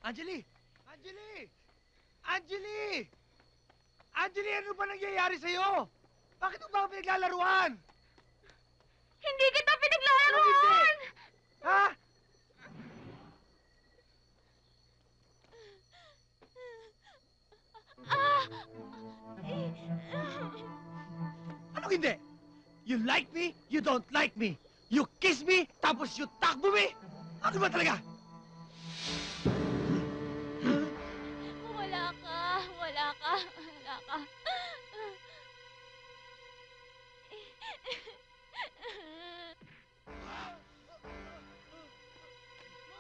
Anjali! Anjali! Anjali! Anjali, ano ba nangyayari sa'yo? Bakit mo ba ako pinaglalaruan? Hindi kita Ano pinaglalaruan! hindi? Ha? Anong hindi? You like me, you don't like me. You kiss me, tapos you takbo me? Ano ba talaga? Wala ka, wala ka, wala ka.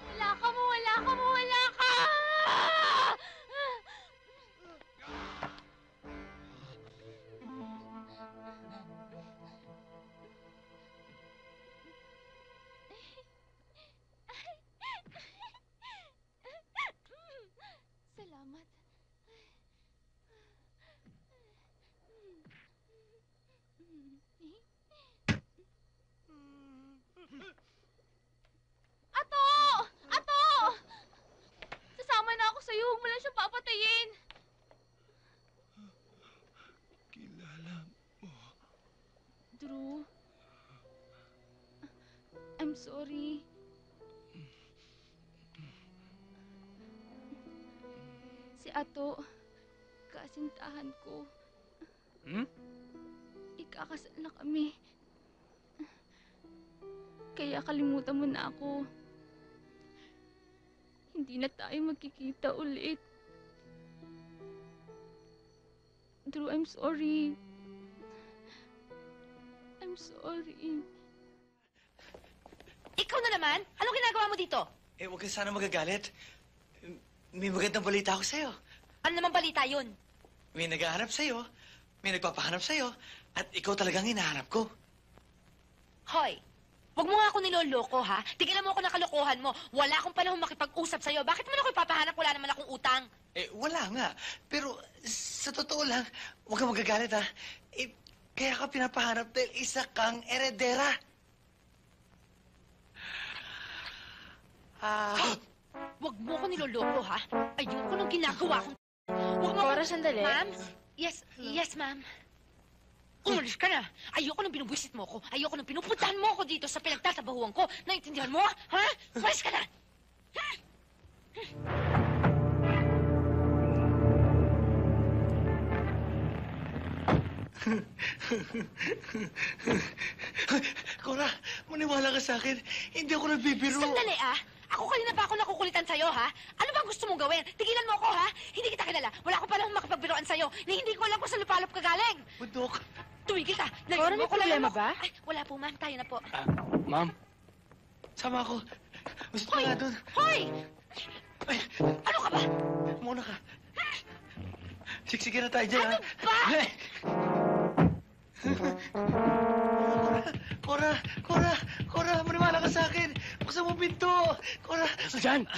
Mawala ka, mawala ka, mawala ka! Salamat. Ato! Ato! Sasama na ako sa'yo. Huwag mo lang siyang papatayin. Kilala mo. Drew. I'm sorry. Si Ato, kasintahan ko. Ikakasal na kami. Kaya kalimutan mo na ako. Hindi na tayo magkikita ulit. Drew, I'm sorry. I'm sorry. Ikaw na naman? Anong ginagawa mo dito? Eh, huwag ka sana magagalit. May magandang balita ako sa'yo. Ano naman balita yun? May naghahanap sa'yo, may nagpapahanap sa'yo, at ikaw talagang hinahanap ko. Hoy, wag mo nga ako niloloko, ha? Tigilan mo ako ng kalokohan mo. Wala akong panahon makipag-usap sa'yo. Bakit mo ako ipapahanap? Wala naman akong utang. Eh, wala nga. Pero sa totoo lang, huwag kang magagalit, ha? Eh, kaya ka pinapahanap dahil isa kang eredera. Wag mo ako niloloko, ha? Ayoko nung ginagawa kong... Wag mo Cora, sandali. Ma'am? Yes, ma'am. Umalis ka na. Ayoko nung binubwisit mo ko. Ayoko nung pinupuntahan mo ko dito sa pinagtatabahuan ko. Naintindihan mo? Ha? Umalis ka na! Cora, maniwala ka sa akin. Hindi ako nagbibiro. Sandali, Ako kanina pa ako nakukulitan sa'yo, ha? Ano bang gusto mong gawin? Tigilan mo ako, ha? Hindi kita kilala. Wala ko panahon makipagbiroan sa'yo. Hindi ko alam kung saan lupalop ka galing. Bundok. Tumigil ka. Cora, may problema ba? Ay, wala po, ma'am. Tayo na po. Ma'am, sama ako. Gusto ko Hoy! nga doon. Hoy! Ay, Ano ka ba? muna ka. Siksikin na tayo dyan, Ano ba? Ay! Cora, maniwala ka sa akin. Buksan mo pinto. Cora. Diyan!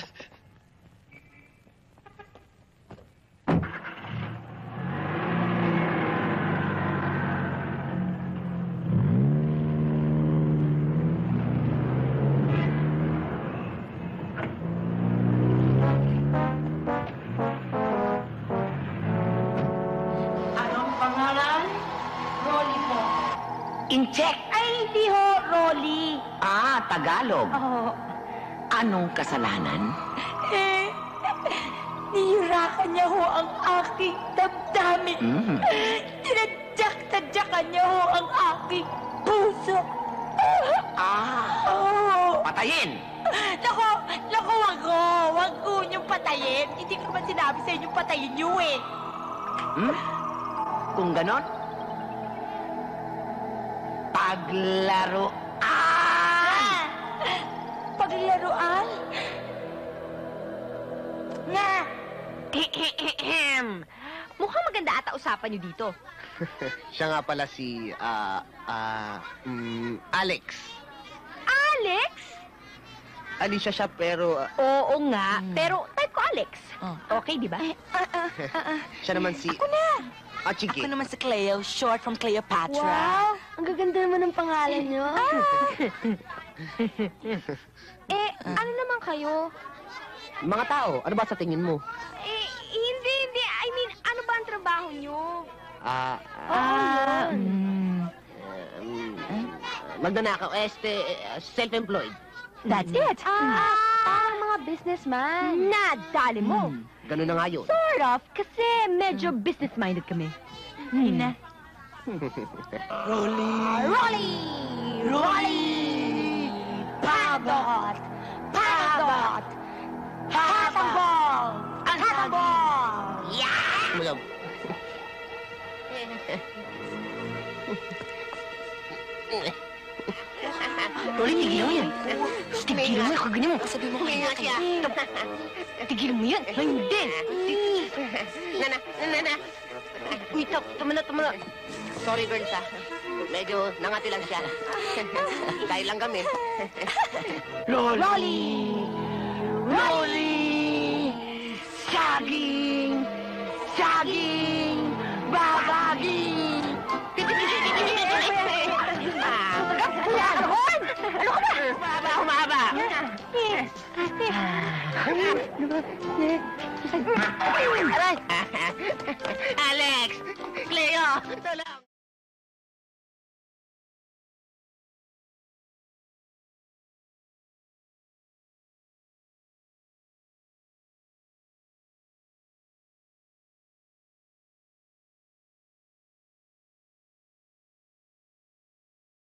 Anong pangalan? Rolly po. Incheck! Ay, hindi ho, Rolly. Tagalog. Oo. Anong kasalanan? Nihirakan niya ho ang aking damdamin. Tinadyak-tadyakan niya ho ang aking puso. Oo. Patayin! Naku, wag ko niyong patayin. Hindi ko naman sinabi sa inyong patayin niyo eh. Kung ganon, paglaruan! Paglaruan? Nga! Mukhang maganda ata usapan niyo dito. Siya nga pala si, Alex. Alex? Alicia siya pero, Oo nga, pero type ko Alex. Okay, di ba? siya naman si... Ako na! Chige. Ako naman si Cleo, short from Cleopatra. Wow! Ang gaganda naman ng pangalan niyo. Ano naman kayo? Mga tao, ano ba sa tingin mo? Hindi. I mean, ano ba ang trabaho nyo? Magnanakaw, self-employed. That's it. Parang mga businessman. Nadali mo. Ganun na nga yun. Sort of, kasi medyo business-minded kami. Ay na. Rolly! Pagot! Hatambol! Mulog. Rolly, tigilan mo yan. Tigilan mo yan, kaganyan mo. Sabi mo kaya siya. Tigilan mo yan. Hindi. Nana. Uy, tama na. Sorry, girls, ah. Medyo nangati lang siya. Dahil lang kami. Rolly! Saging! Babaging! Ano ka ba? Humaba! Alex! Cleo! Ito lang!